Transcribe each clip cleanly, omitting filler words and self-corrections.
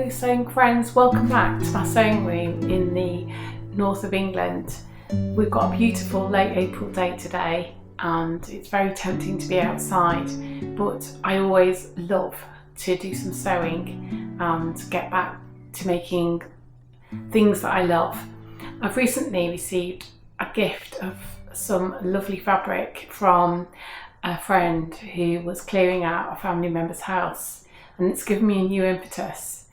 Hello sewing friends, welcome back to my sewing room in the north of England. We've got a beautiful late April day today and it's very tempting to be outside, but I always love to do some sewing and get back to making things that I love. I've recently received a gift of some lovely fabric from a friend who was clearing out a family member's house, and it's given me a new impetus.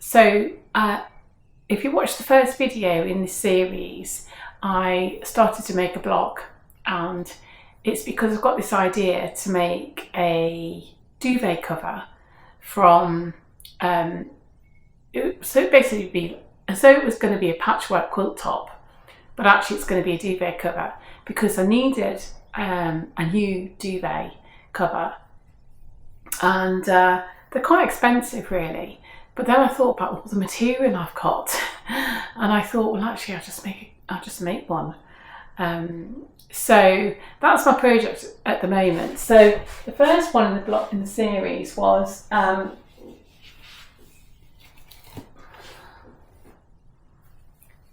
So if you watch the first video in this series, I started to make a block, and it's because I've got this idea to make a duvet cover from so it basically be as though it was going to be a patchwork quilt top, but actually it's going to be a duvet cover because I needed a new duvet cover, and they're quite expensive really. But then I thought about all the material I've got, and I thought, well, actually, I'll just make one. So that's my project at the moment. So the first one in the block in the series was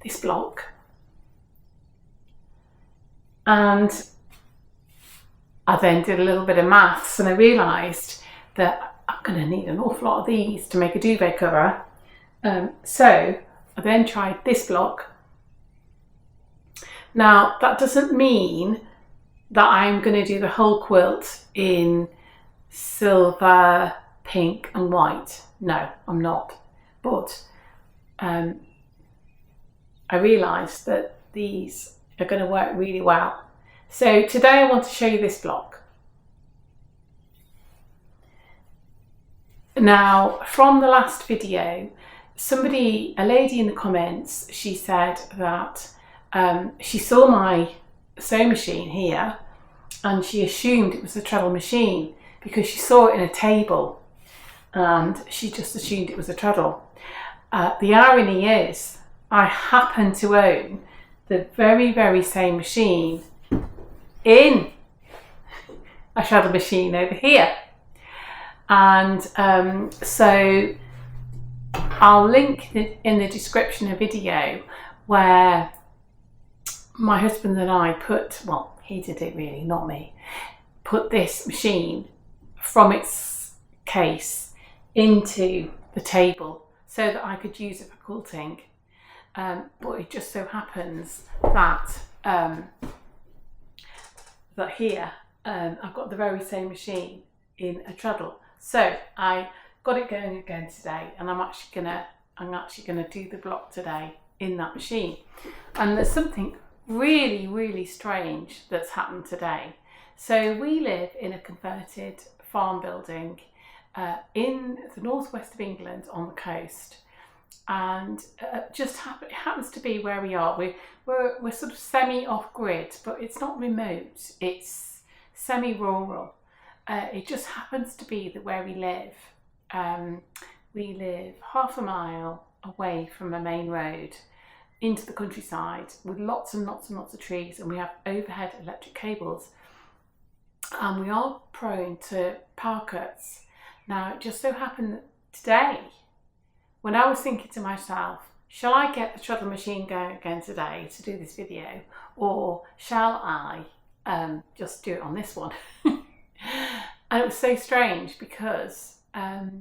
this block, and I then did a little bit of maths, and I realised that I'm going to need an awful lot of these to make a duvet cover. So I then tried this block. Now that doesn't mean that I'm going to do the whole quilt in silver, pink and white. No, I'm not. But I realised that these are going to work really well. So today I want to show you this block. Now, from the last video, a lady in the comments, she said that she saw my sewing machine here and she assumed it was a treadle machine because she saw it in a table and she just assumed it was a treadle. The irony is I happen to own the very, very same machine in a treadle machine over here. And so I'll link in the description a video where my husband and I he did it really, not me, put this machine from its case into the table so that I could use it for quilting. But it just so happens that here I've got the very same machine in a treadle. So I got it going again today, and I'm actually gonna do the block today in that machine. And there's something really, really strange that's happened today. So we live in a converted farm building in the northwest of England on the coast, and it happens to be where we are. We're sort of semi off grid, but it's not remote. It's semi-rural. It just happens to be that where we live half a mile away from a main road into the countryside with lots and lots and lots of trees, and we have overhead electric cables, and we are prone to power cuts. Now, it just so happened that today, when I was thinking to myself, shall I get the treadle machine going again today to do this video, or shall I just do it on this one? And it was so strange because as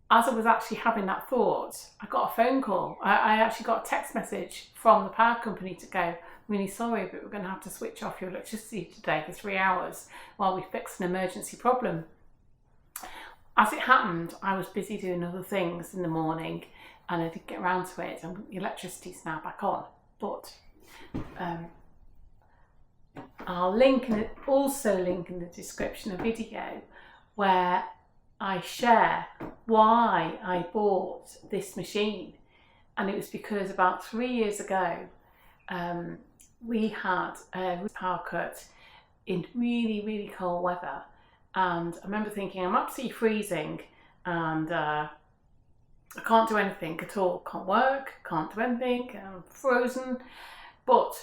I was actually having that thought, I got a phone call. I actually got a text message from the power company to go, really sorry, but we're going to have to switch off your electricity today for 3 hours while we fix an emergency problem. As it happened, I was busy doing other things in the morning and I didn't get around to it, and the electricity's now back on. But I'll also link in the description a video where I share why I bought this machine. And it was because about 3 years ago we had a power cut in really, really cold weather, and I remember thinking, I'm absolutely freezing and I can't do anything at all, can't work, can't do anything, I'm frozen. But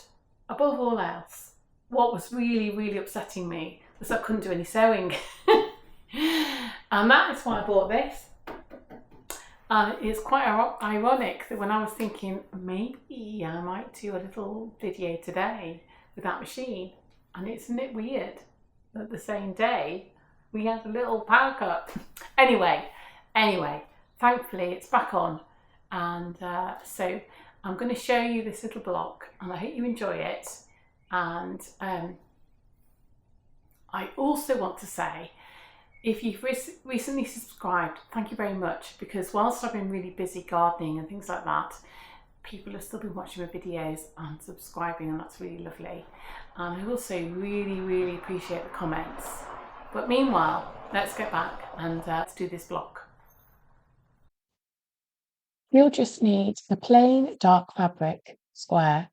above all else, what was really, really upsetting me was I couldn't do any sewing. And that is why I bought this. It's quite ironic that when I was thinking maybe I might do a little video today with that machine, and isn't it weird that the same day we had a little power cut? Anyway, thankfully it's back on, and so I'm going to show you this little block, and I hope you enjoy it. And I also want to say, if you've recently subscribed, thank you very much, because whilst I've been really busy gardening and things like that, people have still been watching my videos and subscribing, and that's really lovely. And I also really appreciate the comments. But meanwhile, let's get back and let's do this block. You'll just need a plain dark fabric square,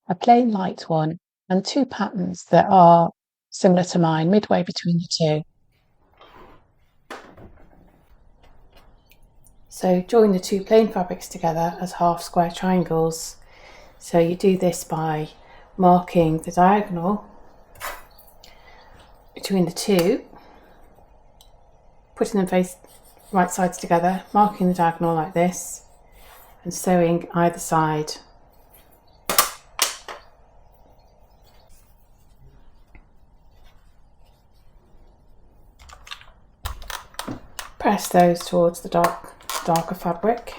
a plain light one, and two patterns that are similar to mine, midway between the two. So join the two plain fabrics together as half square triangles. So you do this by marking the diagonal between the two, putting them face right sides together, marking the diagonal like this, and sewing either side. Press those towards the darker fabric.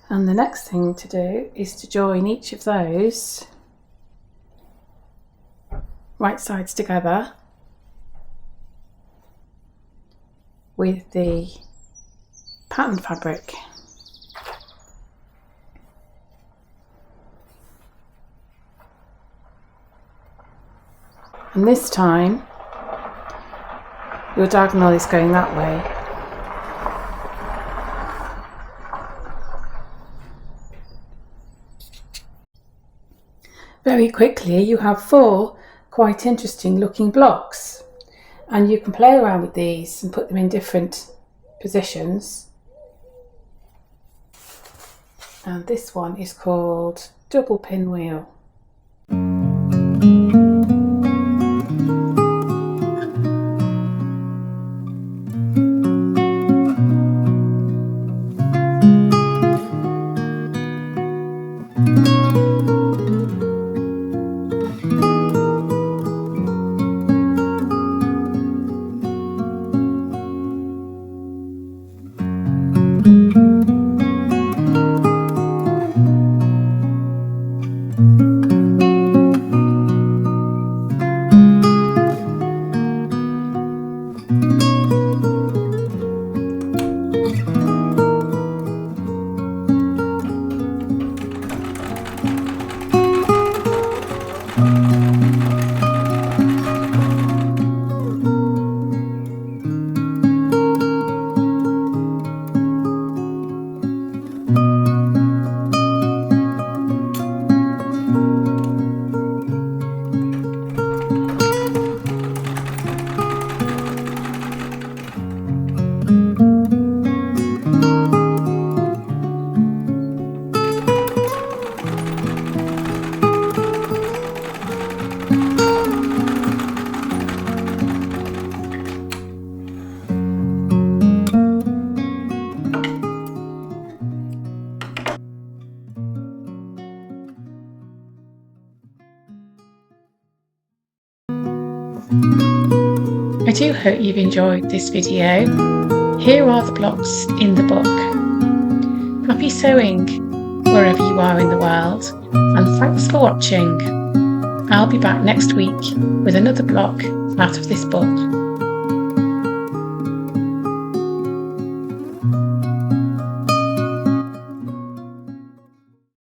And the next thing to do is to join each of those right sides together with the pattern fabric. And this time your diagonal is going that way. Very quickly you have 4 quite interesting looking blocks, and you can play around with these and put them in different positions. And this one is called Double Pinwheel. I do hope you've enjoyed this video. Here are the blocks in the book. Happy sewing wherever you are in the world, and thanks for watching. I'll be back next week with another block out of this book.